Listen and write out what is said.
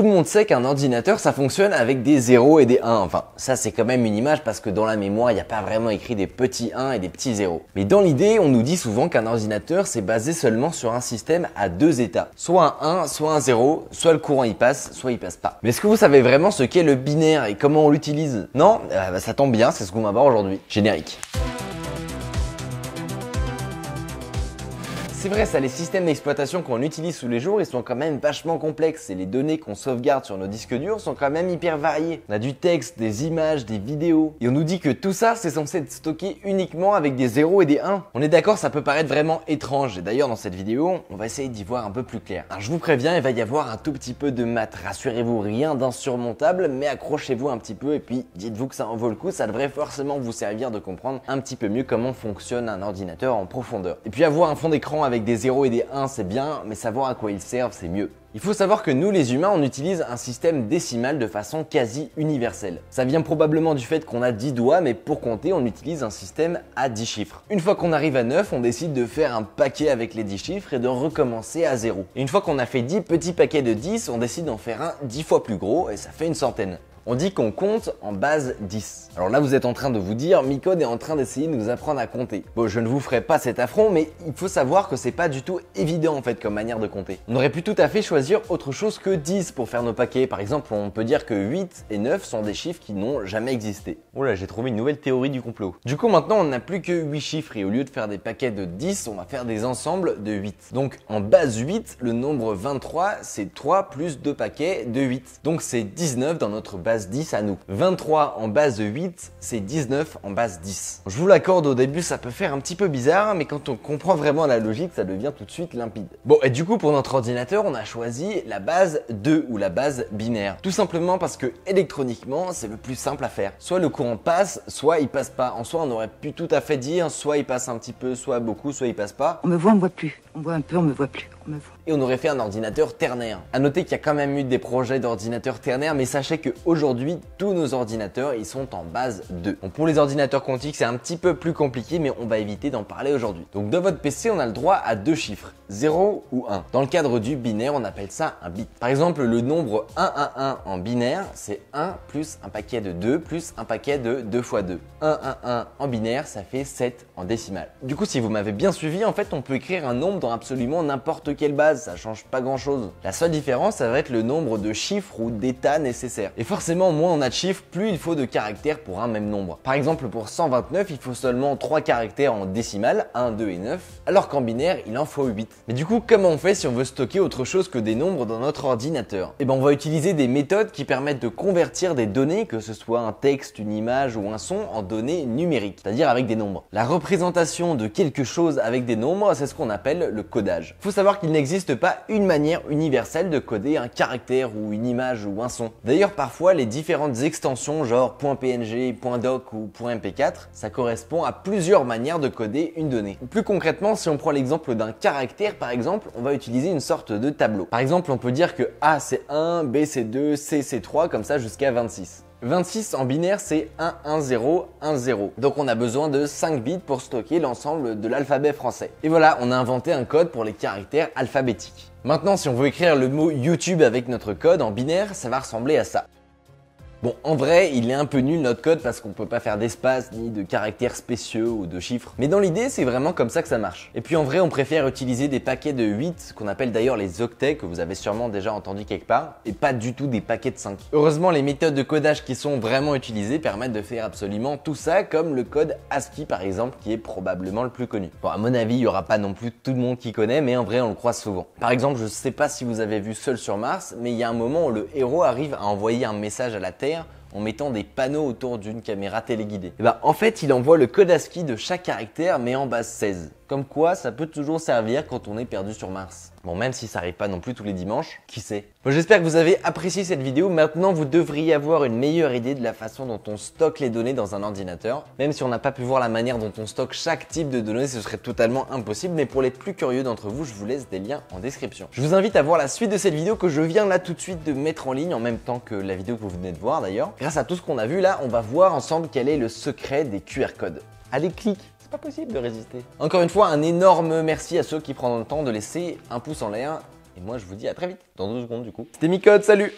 Tout le monde sait qu'un ordinateur, ça fonctionne avec des 0 et des 1. Enfin, ça c'est quand même une image parce que dans la mémoire, il n'y a pas vraiment écrit des petits 1 et des petits 0. Mais dans l'idée, on nous dit souvent qu'un ordinateur, c'est basé seulement sur un système à deux états. Soit un 1, soit un 0, soit le courant y passe, soit il passe pas. Mais est-ce que vous savez vraiment ce qu'est le binaire et comment on l'utilise? Non? Ça tombe bien, c'est ce qu'on va voir aujourd'hui. Générique. C'est vrai, ça, les systèmes d'exploitation qu'on utilise tous les jours, ils sont quand même vachement complexes et les données qu'on sauvegarde sur nos disques durs sont quand même hyper variées. On a du texte, des images, des vidéos et on nous dit que tout ça, c'est censé être stocké uniquement avec des 0 et des 1. On est d'accord, ça peut paraître vraiment étrange et d'ailleurs dans cette vidéo, on va essayer d'y voir un peu plus clair. Alors je vous préviens, il va y avoir un tout petit peu de maths, rassurez-vous, rien d'insurmontable, mais accrochez-vous un petit peu et puis dites-vous que ça en vaut le coup, ça devrait forcément vous servir de comprendre un petit peu mieux comment fonctionne un ordinateur en profondeur. Et puis avoir un fond d'écran avec des 0 et des 1 c'est bien, mais savoir à quoi ils servent c'est mieux. Il faut savoir que nous les humains on utilise un système décimal de façon quasi universelle. Ça vient probablement du fait qu'on a 10 doigts mais pour compter on utilise un système à 10 chiffres. Une fois qu'on arrive à 9 on décide de faire un paquet avec les 10 chiffres et de recommencer à 0. Et une fois qu'on a fait 10 petits paquets de 10 on décide d'en faire un 10 fois plus gros et ça fait une centaine. On dit qu'on compte en base 10. Alors là vous êtes en train de vous dire, Micode est en train d'essayer de nous apprendre à compter. Bon, je ne vous ferai pas cet affront, mais il faut savoir que c'est pas du tout évident en fait comme manière de compter. On aurait pu tout à fait choisir autre chose que 10 pour faire nos paquets. Par exemple, on peut dire que 8 et 9 sont des chiffres qui n'ont jamais existé. Oh là, j'ai trouvé une nouvelle théorie du complot. Du coup maintenant on n'a plus que 8 chiffres et au lieu de faire des paquets de 10, on va faire des ensembles de 8. Donc en base 8, le nombre 23 c'est 3 plus 2 paquets de 8. Donc c'est 19 dans notre base 10 à nous. 23 en base 8, c'est 19 en base 10. Je vous l'accorde, au début ça peut faire un petit peu bizarre, mais quand on comprend vraiment la logique, ça devient tout de suite limpide. Bon, et du coup pour notre ordinateur, on a choisi la base 2 ou la base binaire. Tout simplement parce que électroniquement, c'est le plus simple à faire. Soit le courant passe, soit il passe pas. En soi, on aurait pu tout à fait dire, soit il passe un petit peu, soit beaucoup, soit il passe pas. On me voit, on me voit plus. On me voit un peu, on me voit plus. On me voit. Et on aurait fait un ordinateur ternaire. À noter qu'il y a quand même eu des projets d'ordinateurs ternaires, mais sachez qu'aujourd'hui, tous nos ordinateurs, ils sont en base 2. Donc pour les ordinateurs quantiques, c'est un petit peu plus compliqué, mais on va éviter d'en parler aujourd'hui. Donc dans votre PC, on a le droit à deux chiffres, 0 ou 1. Dans le cadre du binaire, on appelle ça un bit. Par exemple, le nombre 111 en binaire, c'est 1 plus un paquet de 2 plus un paquet de 2 fois 2. 111 en binaire, ça fait 7 en décimale. Du coup, si vous m'avez bien suivi, en fait, on peut écrire un nombre dans absolument n'importe quelle base, ça change pas grand chose. La seule différence, ça va être le nombre de chiffres ou d'états nécessaires. Et forcément, moins on a de chiffres, plus il faut de caractères pour un même nombre. Par exemple, pour 129, il faut seulement 3 caractères en décimale, 1, 2 et 9, alors qu'en binaire, il en faut 8. Mais du coup, comment on fait si on veut stocker autre chose que des nombres dans notre ordinateur? Eh ben, on va utiliser des méthodes qui permettent de convertir des données, que ce soit un texte, une image ou un son, en données numériques, c'est-à-dire avec des nombres. La représentation de quelque chose avec des nombres, c'est ce qu'on appelle le codage. Faut savoir qu'il n'existe pas une manière universelle de coder un caractère ou une image ou un son. D'ailleurs, parfois, les différentes extensions genre .png, .doc ou .mp4, ça correspond à plusieurs manières de coder une donnée. Plus concrètement, si on prend l'exemple d'un caractère, par exemple, on va utiliser une sorte de tableau. Par exemple, on peut dire que A c'est 1, B c'est 2, C c'est 3, comme ça jusqu'à 26. 26 en binaire, c'est 1, 1, 0, 1, 0. Donc on a besoin de 5 bits pour stocker l'ensemble de l'alphabet français. Et voilà, on a inventé un code pour les caractères alphabétiques. Maintenant, si on veut écrire le mot YouTube avec notre code en binaire, ça va ressembler à ça. Bon, en vrai, il est un peu nul notre code parce qu'on peut pas faire d'espace ni de caractères spéciaux ou de chiffres. Mais dans l'idée, c'est vraiment comme ça que ça marche. Et puis en vrai, on préfère utiliser des paquets de 8, qu'on appelle d'ailleurs les octets, que vous avez sûrement déjà entendu quelque part, et pas du tout des paquets de 5. Heureusement, les méthodes de codage qui sont vraiment utilisées permettent de faire absolument tout ça, comme le code ASCII par exemple, qui est probablement le plus connu. Bon, à mon avis, il y aura pas non plus tout le monde qui connaît, mais en vrai, on le croise souvent. Par exemple, je sais pas si vous avez vu Seul sur Mars, mais il y a un moment où le héros arrive à envoyer un message à la Terre en mettant des panneaux autour d'une caméra téléguidée. Et bah en fait il envoie le code ASCII de chaque caractère mais en base 16. Comme quoi ça peut toujours servir quand on est perdu sur Mars. Bon, même si ça arrive pas non plus tous les dimanches, qui sait. Bon, j'espère que vous avez apprécié cette vidéo. Maintenant vous devriez avoir une meilleure idée de la façon dont on stocke les données dans un ordinateur. Même si on n'a pas pu voir la manière dont on stocke chaque type de données, ce serait totalement impossible. Mais pour les plus curieux d'entre vous, je vous laisse des liens en description. Je vous invite à voir la suite de cette vidéo que je viens là tout de suite de mettre en ligne en même temps que la vidéo que vous venez de voir d'ailleurs. Grâce à tout ce qu'on a vu là, on va voir ensemble quel est le secret des QR codes. Allez, clique! Pas possible de résister. Encore une fois, un énorme merci à ceux qui prennent le temps de laisser un pouce en l'air. Et moi, je vous dis à très vite, dans 2 secondes du coup. C'était Micode, salut!